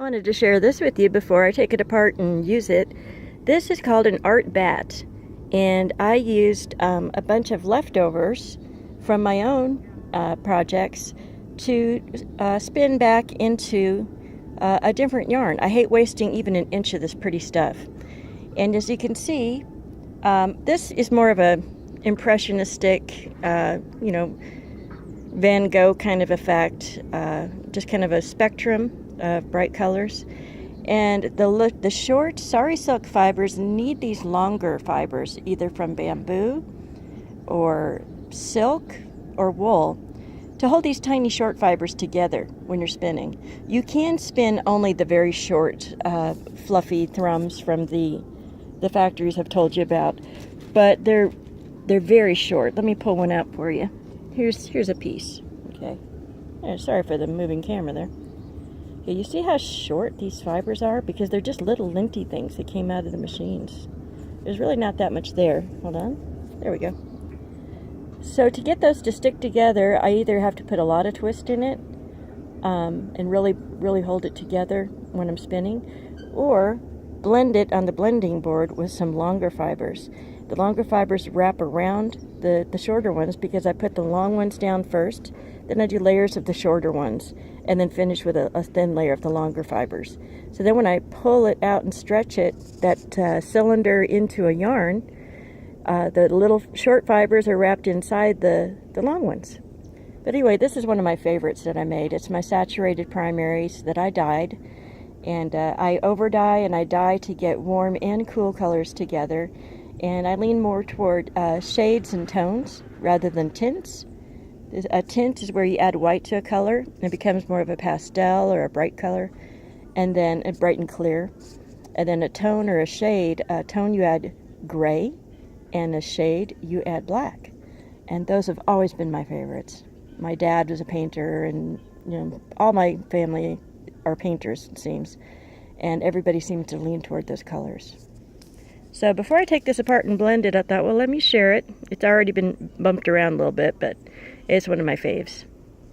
I wanted to share this with you before I take it apart and use it. This is called an Art Batt, and I used a bunch of leftovers from my own projects to spin back into a different yarn. I hate wasting even an inch of this pretty stuff. And as you can see, this is more of a impressionistic, Van Gogh kind of effect, just kind of a spectrum of bright colors. And the short sari silk fibers need these longer fibers, either from bamboo or silk or wool, to hold these tiny short fibers together when you're spinning. You can spin only the very short, fluffy thrums from the factories I've told you about, but they're very short. Let me pull one out for you. Here's a piece. Okay. Sorry for the moving camera there. Okay, you see how short these fibers are? Because they're just little linty things that came out of the machines. There's really not that much there. Hold on. There we go. So to get those to stick together, I either have to put a lot of twist in it and really hold it together when I'm spinning, or blend it on the blending board with some longer fibers. The longer fibers wrap around the shorter ones because I put the long ones down first, then I do layers of the shorter ones, and then finish with a thin layer of the longer fibers. So then when I pull it out and stretch it, that cylinder into a yarn, the little short fibers are wrapped inside the long ones. But anyway, this is one of my favorites that I made. It's my saturated primaries that I dyed. And I over dye and I dye to get warm and cool colors together. And I lean more toward shades and tones rather than tints. A tint is where you add white to a color and it becomes more of a pastel or a bright color, and then a bright and clear. And then a tone or a shade, a tone you add gray, and a shade you add black. And those have always been my favorites. My dad was a painter, and all my family are painters, it seems, and everybody seems to lean toward those colors. So before I take this apart and blend it, I thought, well, let me share it. It's already been bumped around a little bit, but it's one of my faves.